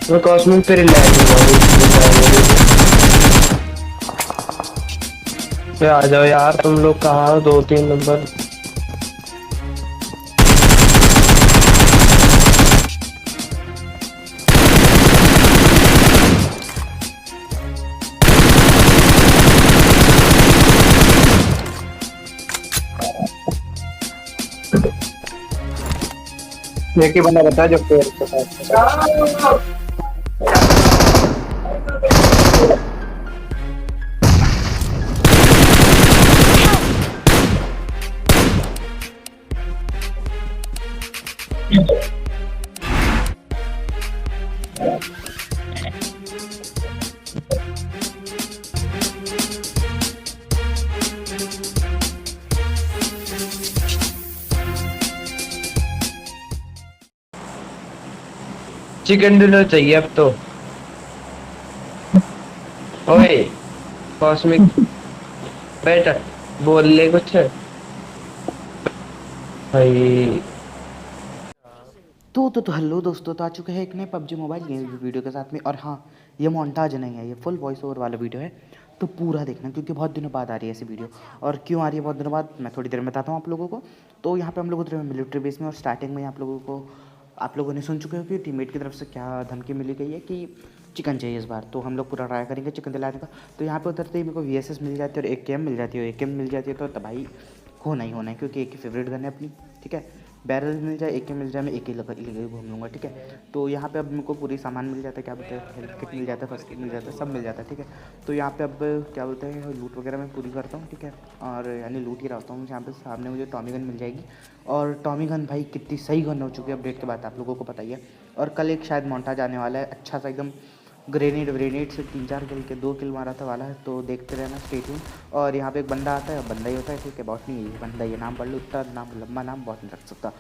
मैं कॉस्मिक पे रिलैक्स आ जाओ यार, तुम लोग कहाँ हो? 2-3 नंबर। एक ही बंदा बता जो पेड़ के पास। चिकन डिनर चाहिए अब तो। ओए कॉस्मिक बेटा, बोल ले कुछ भाई। तो हेलो दोस्तों, तो आ चुके हैं एक नए पबजी मोबाइल गेम वीडियो के साथ में। और हाँ, ये मोन्टाज नहीं है, ये फुल वॉइस ओवर वाला वीडियो है। तो पूरा देखना क्योंकि बहुत दिनों बाद आ रही है ऐसी वीडियो। और क्यों आ रही है बहुत दिनों बाद, मैं थोड़ी देर में बताता हूँ आप लोगों को। तो यहाँ पे हम लोग उतरे हैं मिलिट्री बेस में, और स्टार्टिंग में आप लोगों ने सुन चुके हो कि टीममेट की तरफ से क्या धमकी मिली गई है कि चिकन चाहिए इस बार। तो हम लोग पूरा ट्राई करेंगे चिकन दिलाने का। तो यहाँ पे उतरते ही मेरे को VSS मिल जाती है और AKM मिल जाती है। AKM मिल जाती है तो भाई होना है क्योंकि एक ही फेवरेट गन है अपनी। ठीक है, बैरल मिल जाए, AK मिल जाए, मैं AK लेकर घूम लूँगा। ठीक है, तो यहाँ पे अब मेरे को पूरी सामान मिल जाता है, क्या बोलते हैं, हेल्थ किट मिल जाता है, फर्स्ट किट मिल जाता है, सब मिल जाता है। ठीक है, तो यहाँ पे अब क्या बोलते हैं, लूट वगैरह मैं पूरी करता हूँ। ठीक है, और यानी लूट ही रहता हूँ। यहाँ पे सामने मुझे टॉमी गन मिल जाएगी। और टॉमी गन भाई कितनी सही गन हो चुकी है अपडेट के बाद, आप लोगों को पता ही है। और कल एक शायद मोन्टाज आने वाला है अच्छा सा एकदम, ग्रेनेड से 3-4 किल के 2 किल मारा था वाला है। तो देखते रहना, स्टे ट्यून। और यहाँ पे एक बंदा आता है, बंदा ही होता है। ठीक है, बॉट नहीं है ये, बंदा, ये नाम पढ़ लो, इतना नाम लंबा नाम बॉट नहीं रख सकता।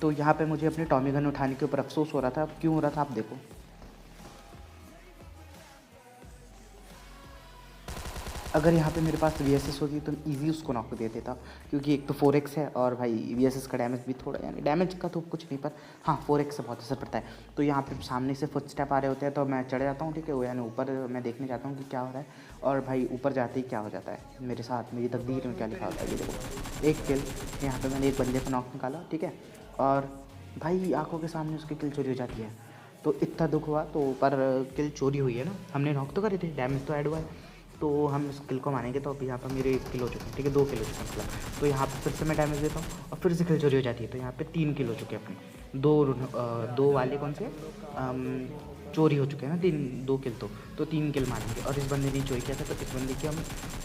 तो यहाँ पे मुझे अपनी टॉमी गन उठाने के ऊपर अफसोस हो रहा था। अब क्यों हो रहा था आप देखो। अगर यहाँ पे मेरे पास VSS होती तो ईजी उसको नॉक दे देता, क्योंकि एक तो 4x है और भाई VSS का डैमेज भी थोड़ा, यानी डैमेज का तो कुछ नहीं, पर हाँ 4x से बहुत असर पड़ता है। तो यहाँ पे सामने से फुटस्टेप आ रहे होते हैं तो मैं चढ़ जाता हूँ। ठीक है, वो यानी ऊपर मैं देखने जाता हूँ कि क्या हो रहा है। और भाई ऊपर जाते ही क्या हो जाता है मेरे साथ, मेरी तकदीर में क्या लिखा होता है ये देखो, एक किल। यहाँ पर मैंने एक बंदे को नॉक निकाला। ठीक है, और भाई आंखों के सामने उसकी किल चोरी हो जाती है। तो इतना दुख हुआ, तो पर किल चोरी हुई है ना, हमने नॉक तो करी थी, डैमेज तो ऐड हुआ है। तो हम इस किल को मानेंगे। तो अभी यहाँ पर मेरे 1 किल हो चुके हैं। ठीक है, 2 किल हो चुके हैं मतलब। तो यहाँ पे फिर से मैं डैमेज देता हूँ और फिर से किल चोरी हो जाती है। तो यहाँ पे 3 किल हो चुके हैं अपने। दो वाले कौन से चोरी हो चुके हैं ना, 2 किल। तो 3 किल मारेंगे। और इस बंदे ने चोरी किया था, तो इस बंदे की हम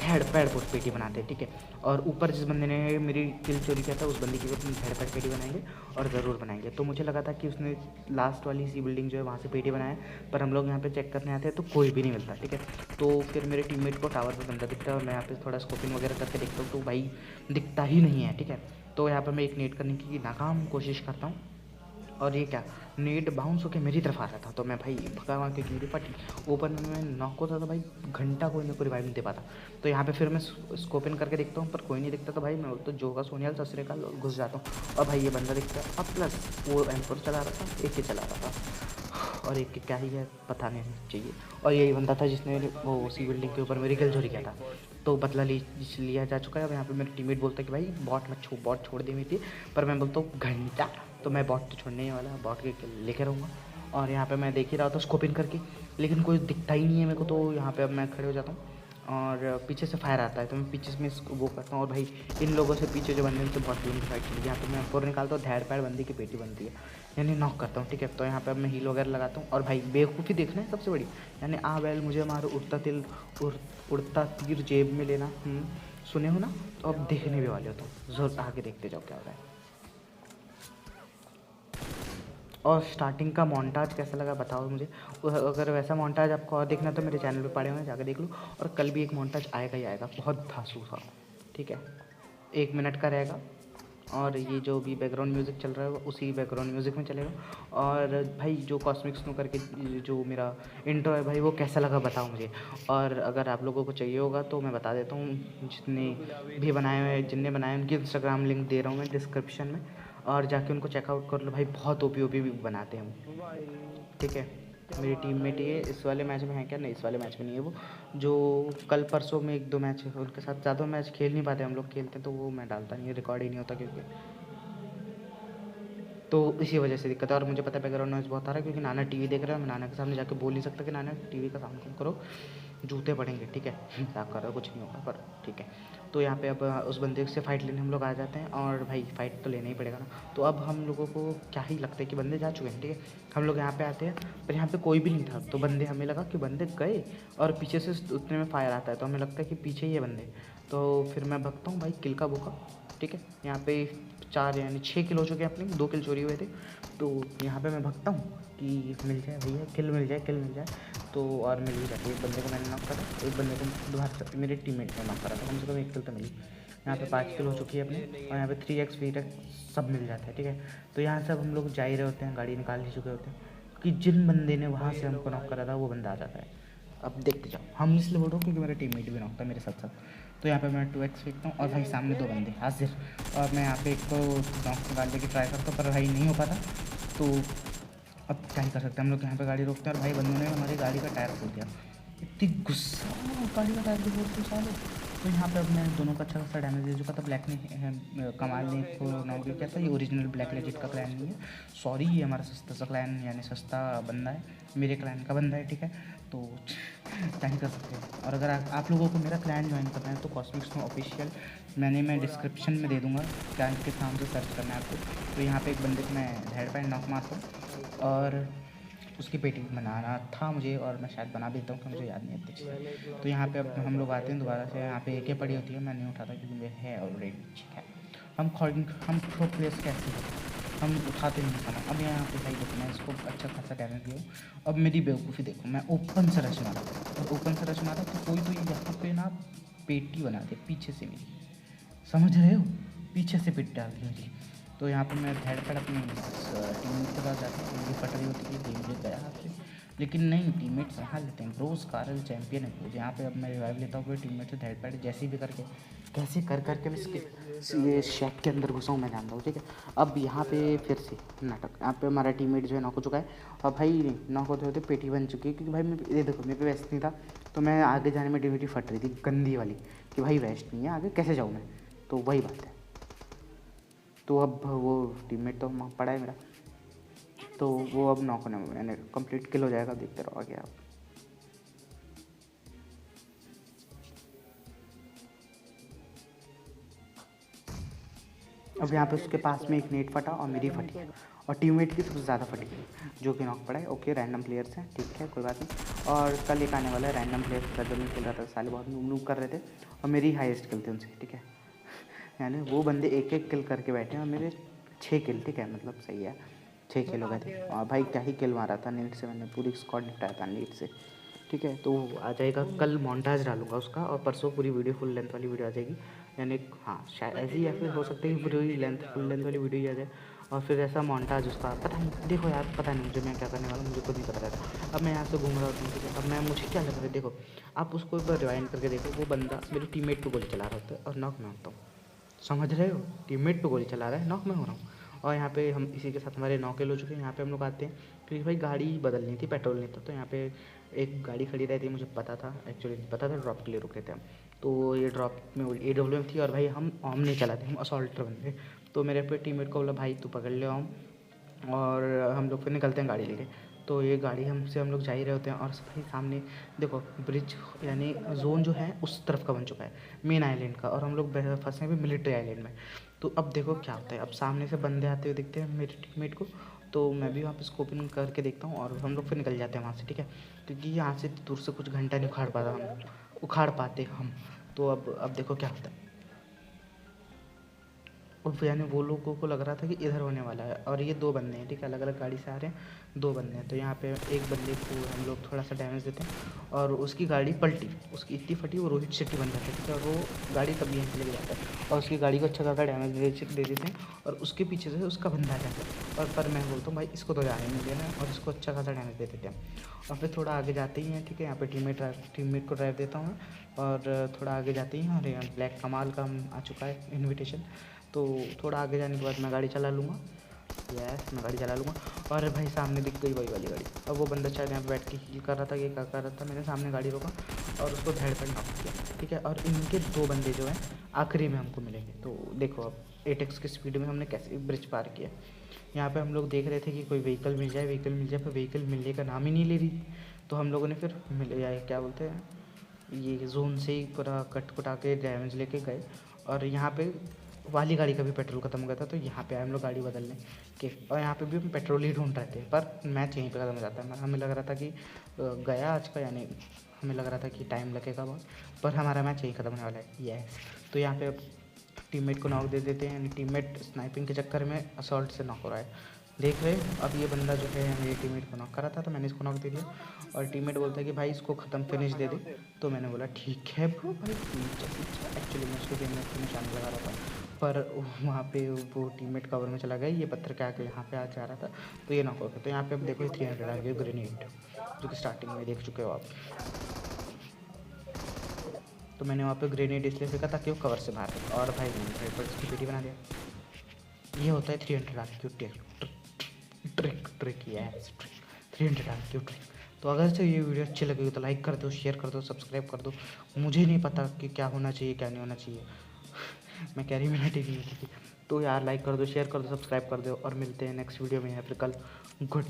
थर्ड पैड पोस्ट पेटी बनाते हैं। ठीक है, और ऊपर जिस बंदे ने मेरी किल चोरी किया था उस बंदे की हम थर्ड पैड पेटी बनाएंगे, और ज़रूर बनाएंगे। तो मुझे लगा था कि उसने लास्ट वाली सी बिल्डिंग जो है वहाँ से पेटी बनाया है, पर हम लोग यहाँ पे चेक करने आते हैं तो कोई भी नहीं मिलता। ठीक है, तो फिर मेरे टीममेट को टावर पे बंदा दिखता है और मैं यहाँ पे थोड़ा स्कोपिंग वगैरह करके देखता हूँ तो भाई दिखता ही नहीं है। ठीक है, तो यहाँ पर मैं एक नेट करने की नाकाम कोशिश करता हूँ, और ये क्या, नेट बाउंस होकर मेरी तरफ आ रहा था। तो मैं भाई भगा वहाँ क्योंकि मेरी पटी ऊपर में मैं नॉक होता था भाई, घंटा कोई मेरे को रिवाइव नहीं दे पाता। तो यहाँ पे फिर मैं स्कोपिन करके देखता हूँ पर कोई नहीं दिखता। तो भाई मैं तो जो का सोनियाल ससुरे का घुस जाता हूँ। और भाई ये बंदा दिखता है। अब प्लस वो M4 चला रहा था, AK चला रहा था, और एक क्या ही है पता नहीं चाहिए। और यही बंदा था जिसने वो उसी बिल्डिंग के ऊपर मेरी किल चोरी किया था। तो बदला लिया जा चुका है। अब यहाँ पे मेरे टीममेट बोलता है कि भाई बॉट छोड़ दी हुई थी, पर मैं बोलता हूँ घंटा। तो मैं बॉट तो छोड़ने ही वाला, बॉट के लेके रहूँगा। और यहाँ पे मैं देख ही रहा था स्कोपिंग करके, लेकिन कोई दिखता ही नहीं है मेरे को। तो यहाँ पे अब मैं खड़े हो जाता हूँ और पीछे से फायर आता है, तो मैं पीछे से मैं इसको वो करता हूँ। और भाई इन लोगों से पीछे जो बंदे उनसे बहुत लंबी फाइट चली, यहाँ पे मैं फोर निकालता हूँ, धैर पैर बंदी की पेटी बनती है, यानी नॉक करता हूँ। ठीक है, तो यहाँ पे अब मैं हील वगैरह लगाता हूँ। और भाई बेवकूफ़ी देखना है सबसे बड़ी, यानी बैल मुझे मारो उड़ता तीर जेब में लेना। सुने हो ना, तो अब देखने भी वाले हो, तो ज़रूर आगे देखते जाओ क्या हो रहा है। और स्टार्टिंग का मोन्टाज कैसा लगा बताओ मुझे। अगर वैसा मोन्टाज आपको और देखना तो मेरे चैनल पे पड़े हुए हैं, जाकर देख लो। और कल भी एक मोन्टाज आएगा ही आएगा, बहुत धांसू था। ठीक है, 1 मिनट का रहेगा, और ये जो भी बैकग्राउंड म्यूज़िक चल रहा है वो उसी बैकग्राउंड म्यूज़िक में चलेगा। और भाई जो कॉस्मिक स्नो करके जो मेरा इंट्रो है भाई, वो कैसा लगा बताओ मुझे। और अगर आप लोगों को चाहिए होगा तो मैं बता देता हूँ, जिनने बनाए उनकी इंस्टाग्राम लिंक दे रहा हूँ मैं डिस्क्रिप्शन में, और जाके उनको चेकआउट कर लो भाई, बहुत ओपी भी बनाते हैं हम। ठीक है, मेरी टीममेट ये इस वाले मैच में है क्या? नहीं, इस वाले मैच में नहीं है वो। जो कल परसों में 1-2 मैच है उनके साथ, ज़्यादा मैच खेल नहीं पाते हम लोग, खेलते तो वो मैं डालता नहीं, रिकॉर्ड ही नहीं होता क्योंकि, तो इसी वजह से दिक्कत है। और मुझे पता है बैकग्राउंड नॉइज़ बहुत आ रहा है क्योंकि नाना टीवी देख रहा है। मैं नाना के सामने जाके बोल नहीं सकता कि नाना टीवी का साउंड कम करो, जूते पड़ेंगे, ठीक है। मजाक कर रहा, कुछ नहीं होगा, पर ठीक है। तो यहाँ पे अब उस बंदे से फ़ाइट लेने हम लोग आ जाते हैं, और भाई फ़ाइट तो लेना ही पड़ेगा ना। तो अब हम लोगों को क्या ही लगता है कि बंदे जा चुके हैं, ठीक है। हम लोग यहाँ पे आते हैं, पर यहाँ पे कोई भी नहीं था, तो बंदे, हमें लगा कि बंदे गए, और पीछे से उतने में फायर आता है, तो हमें लगता है कि पीछे ही है बंदे। तो फिर मैं भगता हूँ भाई किल का भूखा, ठीक है। यहाँ पे 4 यानी 6 किल हो चुके हैं अपने, 2 किल चोरी हुए थे। तो यहाँ पे मैं भगता हूँ कि मिल जाए भैया, किल मिल जाए, किल मिल जाए। तो और मिल ही जाती है। एक बंदे को मैंने नॉक करा, एक बंदे को दोबारा मेरे टीममेट ने नॉक करा, तो कम से कम 1 किल तो मिली। यहाँ पे 5 किल हो चुकी है अपनी, और यहाँ पे 3x 4x सब मिल जाता है, ठीक है। तो यहाँ से अब हम लोग जा ही रहे होते हैं, गाड़ी निकाल ही चुके होते हैं कि जिन बंदे ने वहाँ से हमको नॉक करा था वो बंदा आ जाता है। अब देखते जाओ, हम इसलिए बोल रहा हूँ क्योंकि मेरा टीममेट भी नॉक था मेरे साथ साथ। तो यहाँ पे मैं 2x फेंकता हूँ, और भाई सामने 2 बंदे हाजिर, और मैं यहाँ पे एक को नॉक निकालने की ट्राई करता हूँ, पर भाई नहीं हो पाता। तो अब क्या ही कर सकते हैं हम लोग, यहाँ पे गाड़ी रोकते हैं, और भाई बंदों ने हमारी गाड़ी का टायर खोल दिया। इतनी गुस्सा, गाड़ी का टायर भी फोड़ते साले। तो यहाँ पे अब मैं दोनों का अच्छा खासा डैमेज दे चुका था। ब्लैक ने, कमाल ने को नॉक भी किया था। ये ओरिजिनल ब्लैक लेजेट का क्लैन नहीं है, सॉरी, ये हमारा सस्ता सा क्लैन, यानी सस्ता बंदा है, मेरे क्लैन का बंदा है, ठीक है। तो क्या ही कर सकते हैं। और अगर आप लोगों को मेरा क्लैन ज्वाइन करना है तो कॉस्मिक स्नो ऑफिशियल, मैं डिस्क्रिप्शन में दे दूँगा, क्लैन के नाम से सर्च करना है आपको। तो यहाँ पे एक बंदे को मैं हेड पैंड नॉक मारता हूँ, और उसकी पेटी बनाना था मुझे, और मैं शायद बना देता हूँ, मुझे याद नहीं है अच्छे से। तो यहाँ पे अब हम लोग आते हैं दोबारा से, यहाँ पे एके पड़ी होती है, मैं नहीं उठाता क्योंकि मुझे है ऑलरेडी, ठीक है। हम प्रो प्लेयर्स कैसे हैं, हम उठाते नहीं खाना। अब यहाँ पे भाई देखो, मैं इसको अच्छा खासा डैमेज दिया हूँ। अब मेरी बेवकूफ़ी देखो, मैं ओपन से रश मारा, और ओपन से रश मारा तो कोई तो यहाँ पे ना पेटी बना दे पीछे से मेरी, समझ रहे हो, पीछे से पिट डाल दी मेरी। तो यहाँ पे मैं धैड़ पैड़ अपनी टीममेट के पास जाता हूँ, मुझे फट रही होती है, गेम जीत गया हाथ से, लेकिन नहीं, टीममेट संभाल लेते हैं। ब्रोस कारल चैंपियन है ब्रोस। यहाँ पे अब मैं रिवाइव लेता हूँ, फिर टीममेट से धैड़ पैड़ जैसे भी करके, कैसे कर करके मैं इसके ये शेक के अंदर घुसा हूँ, मैं जानता हूँ, ठीक है। अब यहाँ पे फिर से नाटक, यहाँ पे हमारा टीममेट जो है नॉक हो चुका है, और भाई नॉक होते होते पेटी बन चुकी है, क्योंकि भाई मैं, ये देखो, मेरे पे वेस्ट नहीं था, तो मैं आगे जाने में डिमिटी फट रही थी गंदी वाली, कि भाई वेस्ट नहीं है, आगे कैसे जाऊँ मैं, तो वही बात है। तो अब वो टीममेट तो पड़ा है मेरा, तो वो अब नॉक होने में, यानी कंप्लीट किल हो जाएगा, देखते रहो आगे आप। अब यहाँ पे उसके पास में एक नेट फटा और मेरी फटी है, और टीममेट की सबसे ज़्यादा फटी है, जो कि नॉक पड़ा है। ओके, रैंडम प्लेयर्स हैं, ठीक है, कोई बात नहीं। और कल एक आने वाला है रैंडम प्लेयर्स का, जब मैं खेल रहा था साले बहुत नूब कर रहे थे, और मेरी हाईएस्ट किल थी उनसे, ठीक है। यानी वो बंदे 1-1 किल करके बैठे हैं, और मेरे 6 किल, ठीक है, मतलब सही है, 6 किल हो गए थे। और भाई क्या ही किल मारा था नेट से, मैंने पूरी स्क्वाड निपटाया था नेट से, ठीक है। तो आ जाएगा कल, मोन्टाज डालूंगा उसका, और परसों पूरी वीडियो फुल लेंथ वाली वीडियो आ जाएगी, यानी हाँ शायद ऐसी, या फिर हो सकता है कि पूरी लेंथ फुल लेंथ वाली वीडियो ही आ जाए, और फिर ऐसा मोन्टाज उसका, पता नहीं, देखो यार, पता नहीं मुझे मैं क्या करने वाला, मुझे खुद नहीं पता रहता। अब मैं यहाँ से घूम रहा हूँ, ठीक है। अब मैं, मुझे क्या लग रहा है, देखो आप उसको एक बार रिवाइंड करके देखो, वो बंदा मेरे टीममेट पे गोली चला रहा होता है, और नॉक में होता हूँ, समझ रहे हो, टीममेट पे गोली चला रहा है, नॉक में हो रहा हूँ। और यहाँ पे हम इसी के साथ हमारे 9 किल हो चुके हैं। यहाँ पे हम लोग आते हैं क्योंकि भाई गाड़ी बदलनी थी, पेट्रोल नहीं था, तो यहाँ पे एक गाड़ी खड़ी रहती, मुझे पता था, एक्चुअली पता था, ड्रॉप के लिए रुके थे हम। तो ये ड्रॉप में AWM थी, और भाई हम ऑम नहीं चलाते, हम असॉल्टर बंदे। तो मेरे पे टीममेट को बोला भाई तू पकड़ ले ऑम, और हम लोग फिर निकलते हैं गाड़ी लेके। तो ये गाड़ी हमसे, हम लोग जा ही रहे होते हैं, और भाई सामने देखो ब्रिज, यानी जोन जो है उस तरफ का बन चुका है, मेन आइलैंड का, और हम लोग फंसे हैं मिलिट्री आइलैंड में। तो अब देखो क्या होता है, अब सामने से बंदे आते हुए दिखते हैं मेरे टीममेट को, तो मैं भी वहाँ पे स्कोपिंग करके देखता हूँ, और हम लोग फिर निकल जाते हैं वहाँ से, ठीक है। क्योंकि यहाँ से दूर से कुछ घंटा नहीं उखाड़ पाते हम। तो अब देखो क्या होता है, और यानी वो लोगों को लग रहा था कि इधर होने वाला है, और ये 2 बंदे हैं, ठीक है, अलग अलग गाड़ी से आ रहे हैं, 2 बंदे हैं। तो यहाँ पे एक बंदे को हम लोग थोड़ा सा डैमेज देते हैं, और उसकी गाड़ी पलटी, उसकी इतनी फटी, वो रोहित शेट्टी बन जाता है, ठीक है, और वो गाड़ी तब यहाँ से लेके जाता है, और उसकी गाड़ी को अच्छा खासा डैमेज दे देते हैं, और उसके पीछे से उसका बंदा आ जाता है, और पर मैं बोलता हूँ भाई इसको तो जाने नहीं देना, और इसको अच्छा खासा डैमेज दे देते हैं। और फिर थोड़ा आगे जाते ही हैं, ठीक है, यहाँ पे टीममेट को ड्राइव देता हूँ, और थोड़ा आगे जाते ही हैं, और यहाँ ब्लैक कमाल का आ चुका है इन्विटेशन। तो थोड़ा आगे जाने के बाद मैं गाड़ी चला लूँगा, यस मैं गाड़ी चला लूँगा। और भाई सामने दिख गई वही वाली गाड़ी। अब वो बंदा शायद यहाँ पे बैठ के हील कर रहा था, ये क्या कर रहा था, मैंने सामने गाड़ी रोका और उसको धड़ पर नॉक किया, ठीक है। और इनके 2 बंदे जो हैं आखिरी में हमको मिलेंगे। तो देखो अब 8x की स्पीड में हमने कैसे ब्रिज पार किया। यहाँ पे हम लोग देख रहे थे कि कोई व्हीकल मिल जाए, पर व्हीकल मिलने का नाम ही नहीं ले रही। तो हम लोगों ने फिर क्या बोलते हैं, ये जोन से ही पूरा कट कुटा के डैमेज लेके गए। और यहाँ पे वाली गाड़ी का भी पेट्रोल ख़त्म हो गया था, तो यहाँ पे आए हम लोग गाड़ी बदलने के। और यहाँ पे भी हम पेट्रोल ही ढूंढ रहे थे, पर मैच यहीं पे ख़त्म हो जाता है। हमें लग रहा था कि गया आज का, यानी हमें लग रहा था कि टाइम लगेगा बहुत, पर हमारा मैच यहीं ख़त्म होने वाला है। यस, तो यहाँ पे अब टीममेट को नॉक दे देते हैं, यानी टीममेट स्नाइपिंग के चक्कर में असॉल्ट से नॉक हो रहा है। देख रहे अब ये बंदा जो है मेरे टीममेट को नॉक करा था, तो मैंने इसको नॉक दे दिया। और टीममेट बोलता है कि भाई इसको ख़त्म फिनिश दे दे। तो मैंने बोला ठीक है ब्रो भाई, एक्चुअली मैं उसके गेम में उसको निशान लगा रहा था, पर वहाँ पे वो टीममेट कवर में चला गया, ये पत्थर के आके यहाँ पे आ जा रहा था, तो ये नॉक हो गया। तो यहाँ पे अब देखो 300 आ गया ग्रेनेड, जो कि स्टार्टिंग में देख चुके हो आप। तो मैंने वहाँ पे ग्रेनेड इसलिए फेंका ताकि वो कवर से मार दे, और भाई मैंने रेड पर इसकी पीटी बना दिया। ये होता है 300 आरक्यू ट्रिक ये है, 300 आरक्यू ट्रिक। तो अगर से ये वीडियो अच्छी लगी तो लाइक कर दो, शेयर कर दो, सब्सक्राइब कर दो। मुझे नहीं पता कि क्या होना चाहिए क्या नहीं होना चाहिए, मैं कैरी मिनट ही नहीं होती थी। तो यार लाइक कर दो, शेयर कर दो, सब्सक्राइब कर दो, और मिलते हैं नेक्स्ट वीडियो में या फिर कल। गुड